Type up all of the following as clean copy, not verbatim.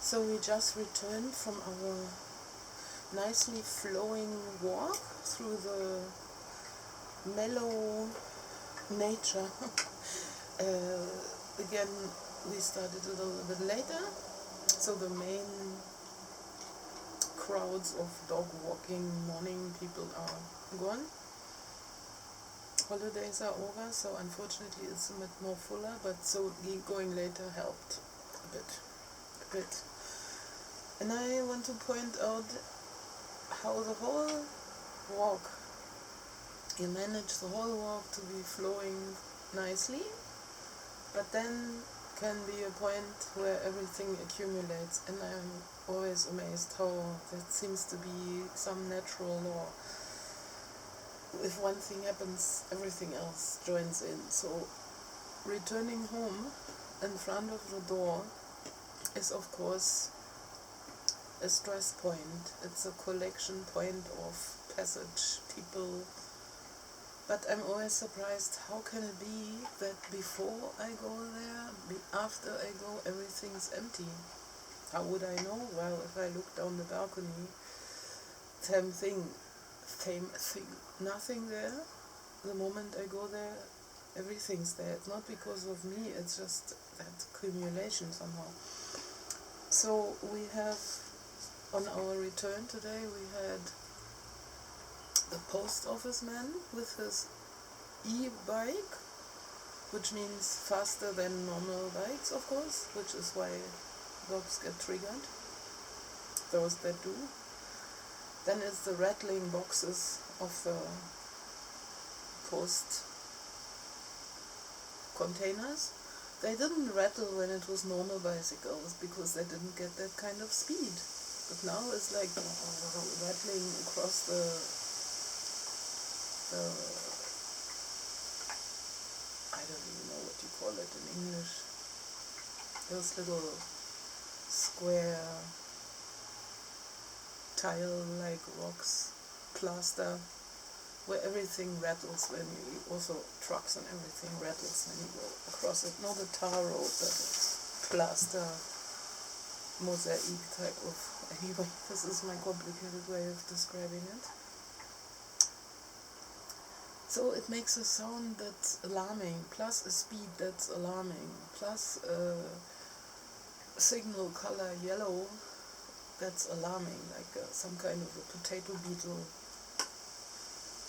So we just returned from our nicely flowing walk through the mellow nature. Again, we started a little bit later, so the main crowds of dog walking morning people are gone. Holidays are over, so unfortunately it's a bit more fuller, but so going later helped a bit. And I want to point out how the whole walk, you manage the whole walk to be flowing nicely, but then can be a point where everything accumulates, and I'm always amazed how that seems to be some natural law. If one thing happens, everything else joins in. So returning home in front of the door is of course a stress point. It's a collection point of passage, people. But I'm always surprised, how can it be that before I go there, after I go, everything's empty? How would I know? Well, if I look down the balcony, same thing, nothing there. The moment I go there, everything's there. It's not because of me, it's just that accumulation somehow. So we have, on our return today, we had the post office man with his e-bike, which means faster than normal bikes, of course, which is why dogs get triggered, those that do. Then it's the rattling boxes of the post containers. They didn't rattle when it was normal bicycles because they didn't get that kind of speed. But now it's like rattling across the I don't even know what you call it in English. Those little square tile-like rocks, plaster, where everything rattles when you, also trucks and everything rattles when you go across it. Not a tar road, but it's plaster, mosaic type of, anyway, this is my complicated way of describing it. So it makes a sound that's alarming, plus a speed that's alarming, plus a signal color yellow that's alarming, like some kind of a potato beetle.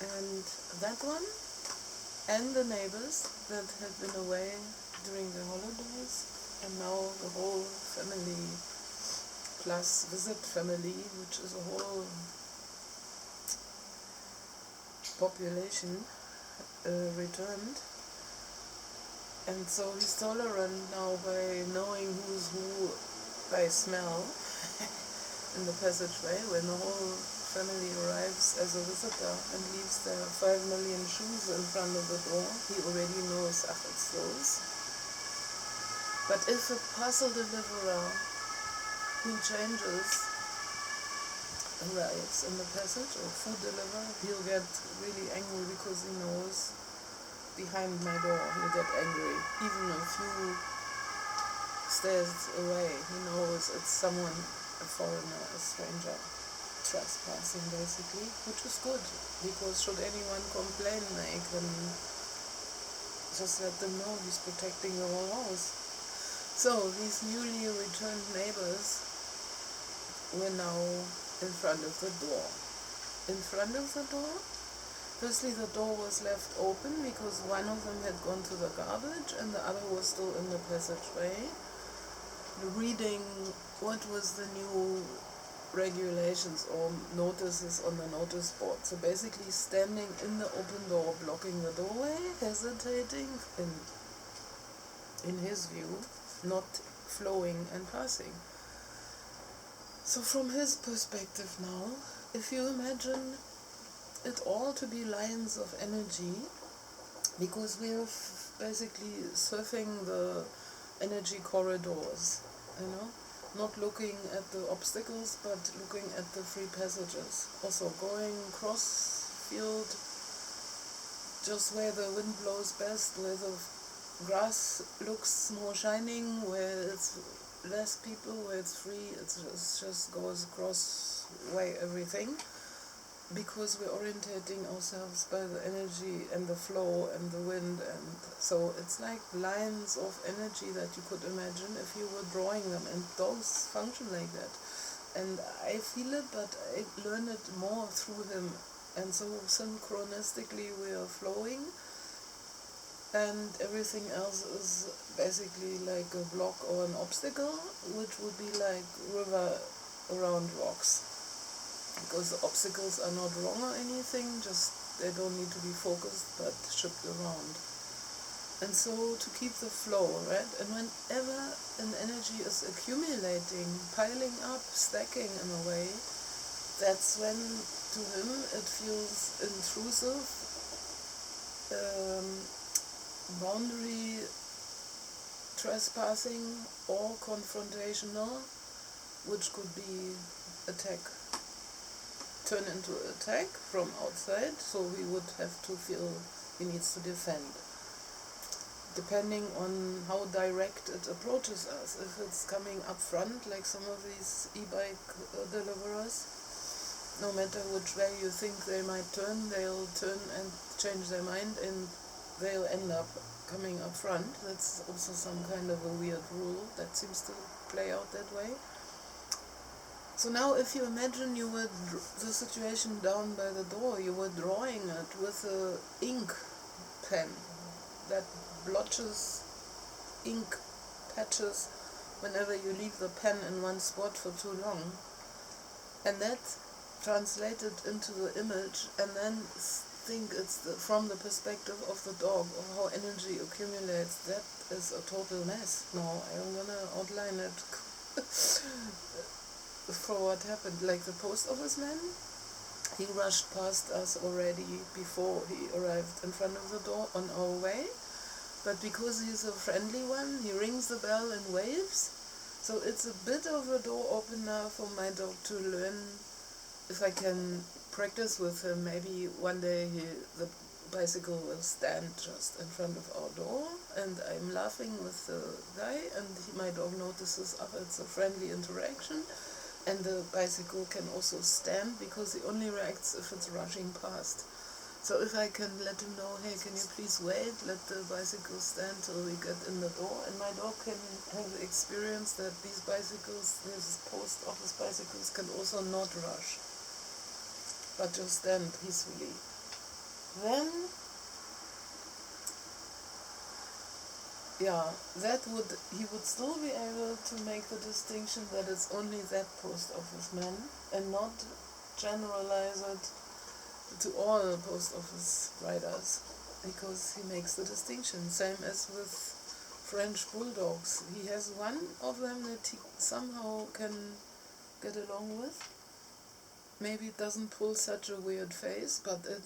And that one, and the neighbors that had been away during the holidays, and now the whole family, plus visit family, which is a whole population, returned. And so he's tolerant now by knowing who's who by smell in the passageway. When the whole family arrives as a visitor and leaves their 5 million shoes in front of the door, he already knows, it's those. But if a parcel deliverer who changes arrives in the passage, or food deliverer, he'll get really angry because he knows behind my door he'll get angry. Even a few stairs away, he knows it's someone, a foreigner, a stranger, trespassing basically, which is good, because should anyone complain, they can just let them know he's protecting the whole house. So these newly returned neighbors were now in front of the door. In front of the door, firstly the door was left open because one of them had gone to the garbage and the other was still in the passageway, reading what was the new regulations or notices on the notice board. So basically standing in the open door, blocking the doorway, hesitating, in his view, not flowing and passing. So from his perspective now, if you imagine it all to be lines of energy, because we are basically surfing the energy corridors, not looking at the obstacles, but looking at the free passages. Also going cross field, just where the wind blows best, where the grass looks more shining, where it's less people, where it's free, it just goes across way everything, because we're orientating ourselves by the energy and the flow and the wind, and so it's like lines of energy that you could imagine if you were drawing them, and those function like that. And I feel it, but I learn it more through him, and so synchronistically we are flowing, and everything else is basically like a block or an obstacle, which would be like river around rocks. Because the obstacles are not wrong or anything, just they don't need to be focused but shipped around. And so to keep the flow, right? And whenever an energy is accumulating, piling up, stacking in a way, that's when to him it feels intrusive, boundary trespassing or confrontational, which could be attack. Turn into attack from outside, so he would have to feel he needs to defend. Depending on how direct it approaches us. If it's coming up front, like some of these e-bike deliverers, no matter which way you think they might turn, they'll turn and change their mind, and they'll end up coming up front. That's also some kind of a weird rule that seems to play out that way. So now if you imagine you were the situation down by the door, you were drawing it with a ink pen that blotches ink patches whenever you leave the pen in one spot for too long. And that translated into the image, and then think it's from the perspective of the dog, of how energy accumulates. That is a total mess. Now I'm gonna outline it for what happened. Like the post office man, he rushed past us already before he arrived in front of the door on our way, but because he's a friendly one, he rings the bell and waves, so it's a bit of a door opener for my dog to learn. If I can practice with him, maybe one day the bicycle will stand just in front of our door, and I'm laughing with the guy, and my dog notices, it's a friendly interaction. And the bicycle can also stand, because he only reacts if it's rushing past. So if I can let him know, hey, can you please wait, let the bicycle stand till we get in the door, and my dog can have the experience that these bicycles, these post office bicycles, can also not rush, but just stand peacefully. Then, he would still be able to make the distinction that it's only that post office man, and not generalize it to all post office riders, because he makes the distinction. Same as with French bulldogs. He has one of them that he somehow can get along with. Maybe it doesn't pull such a weird face, but it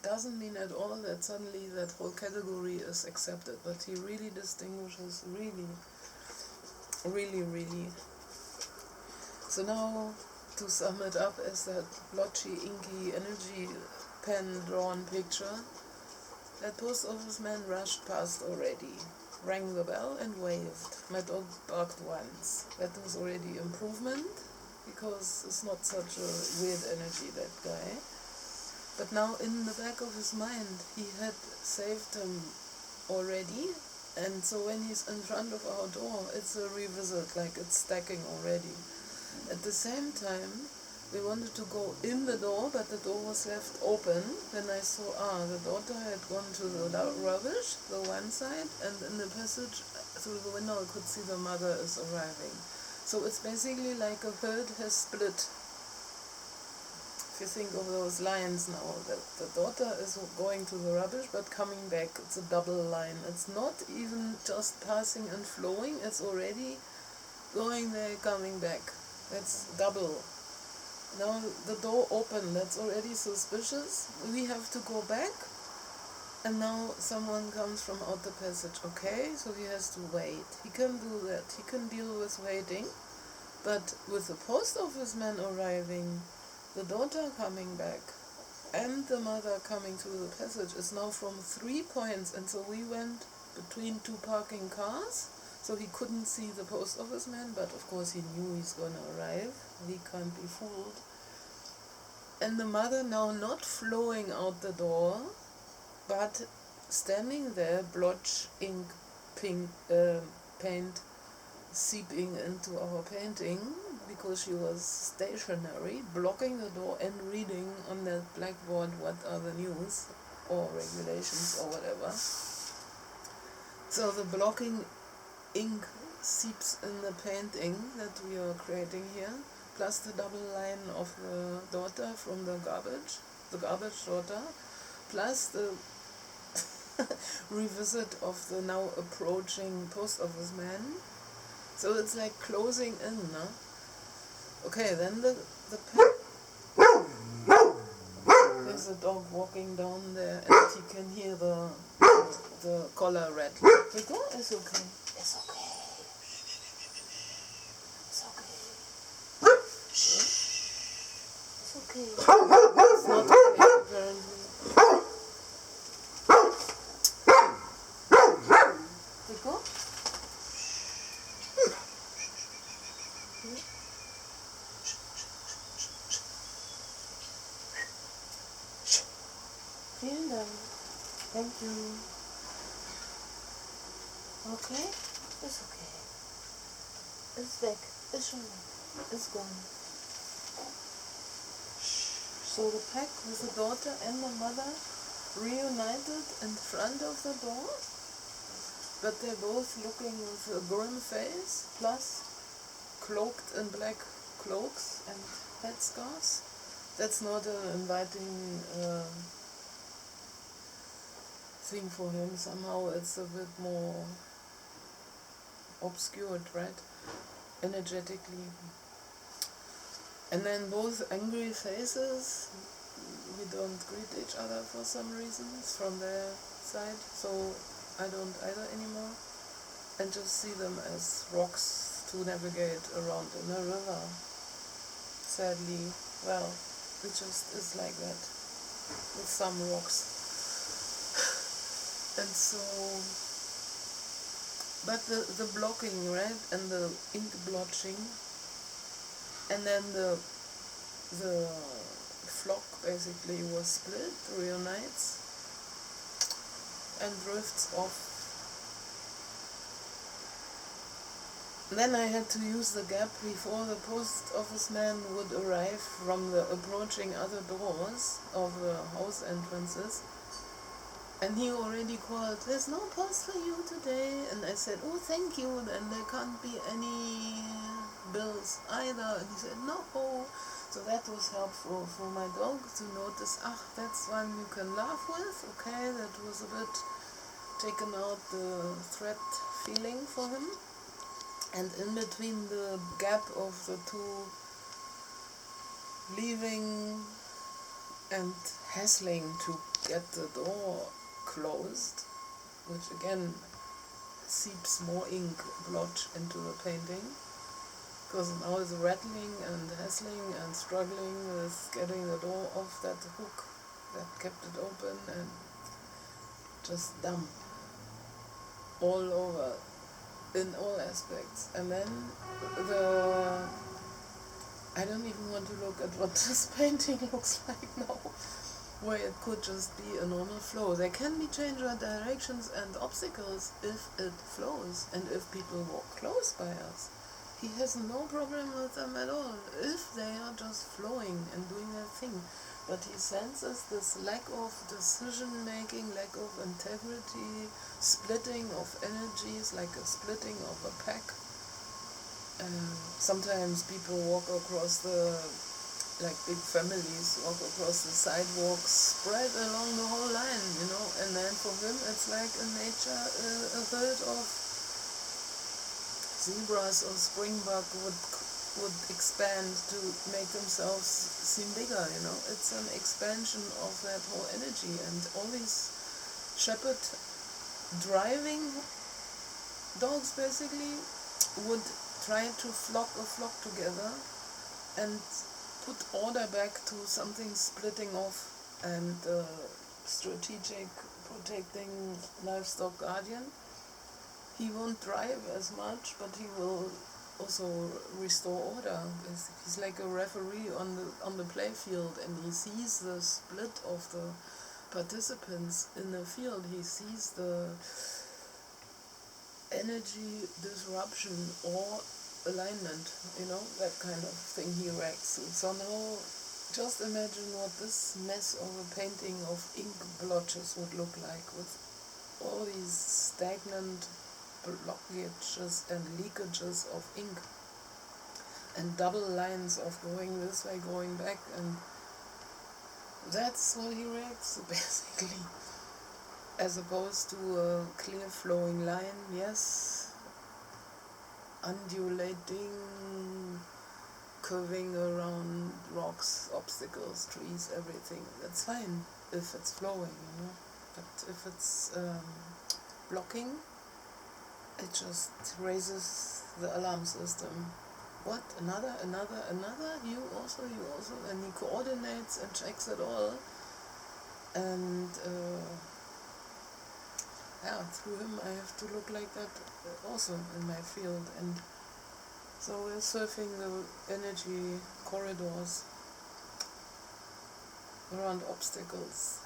doesn't mean at all that suddenly that whole category is accepted, but he really distinguishes really. So now, to sum it up as that blotchy, inky, energy pen drawn picture, that post office man rushed past already, rang the bell and waved. My dog barked once. That was already improvement, because it's not such a weird energy, that guy. But now in the back of his mind, he had saved him already, and so when he's in front of our door, it's a revisit, like it's stacking already. At the same time, we wanted to go in the door, but the door was left open. Then I saw, the daughter had gone to the rubbish, the one side, and in the passage through the window I could see the mother is arriving. So it's basically like a herd has split. If you think of those lines now, that the daughter is going to the rubbish but coming back, it's a double line. It's not even just passing and flowing, it's already going there, coming back. That's double. Now the door open, that's already suspicious. We have to go back, and now someone comes from out the passage. Okay, so he has to wait. He can do that. He can deal with waiting, but with the post office man arriving, the daughter coming back, and the mother coming through the passage is now from 3 points, and so we went between 2 parking cars, So he couldn't see the post office man, but of course he knew he's gonna arrive. He can't be fooled. And the mother now not flowing out the door, but standing there, blotch, ink, pink, paint seeping into our painting, because she was stationary, blocking the door and reading on that blackboard what are the news or regulations or whatever. So the blocking ink seeps in the painting that we are creating here, plus the double line of the daughter from the garbage daughter, plus the revisit of the now approaching post office man. So it's like closing in, no? Okay, then the there's a dog walking down there, and he can hear the collar rattling. Rico, it's okay. It's okay. It's okay. It's okay. It's not okay, apparently. Rico? Vielen Dank. Thank you. Okay? It's okay. It's back. It's schon weg. It's gone. So the pack with the daughter and the mother reunited in front of the door, but they're both looking with a grim face, plus cloaked in black cloaks and headscarves. That's not an inviting thing for him. Somehow it's a bit more obscured, right? Energetically. And then both angry faces. We don't greet each other for some reasons from their side, so I don't either anymore. And just see them as rocks to navigate around in a river. Sadly, well, it just is like that, with some rocks. And so, but the blocking, right, and the ink blotching, and then the flock basically was split, reunites, and drifts off. Then I had to use the gap before the post office man would arrive from the approaching other doors of the house entrances. And he already called, "There's no post for you today." And I said, "Oh, thank you, and there can't be any bills either." And he said, "No." So that was helpful for my dog to notice, that's one you can laugh with. Okay, that was a bit taken out the threat feeling for him. And in between the gap of the two leaving and hassling to get the door closed, which again seeps more ink blotch into the painting, because now it's rattling and hassling and struggling with getting the door off that hook that kept it open, and just dumb all over in all aspects. And then I don't even want to look at what this painting looks like now, where it could just be a normal flow. There can be change of directions and obstacles if it flows, and if people walk close by us. He has no problem with them at all, if they are just flowing and doing their thing. But he senses this lack of decision making, lack of integrity, splitting of energies, like a splitting of a pack. Sometimes people walk across like big families walk across the sidewalks, spread along the whole line, and then for him it's like in nature a herd of zebras or springbok would expand to make themselves seem bigger, It's an expansion of that whole energy, and all these shepherd driving dogs basically would try to flock a flock together and put order back to something splitting off, and strategic protecting livestock guardian he won't drive as much, but he will also restore order. He's like a referee on the play field, and he sees the split of the participants in the field. He sees the energy disruption or alignment, that kind of thing he reacts to. So now just imagine what this mess of a painting of ink blotches would look like, with all these stagnant blockages and leakages of ink, and double lines of going this way, going back, and that's what he reacts to, basically. As opposed to a clear flowing line, yes, undulating, curving around rocks, obstacles, trees, everything. That's fine if it's flowing, but if it's blocking, it just raises the alarm system. What? Another? You also, and he coordinates and checks it all. And through him I have to look like that also in my field. And so we're surfing the energy corridors around obstacles.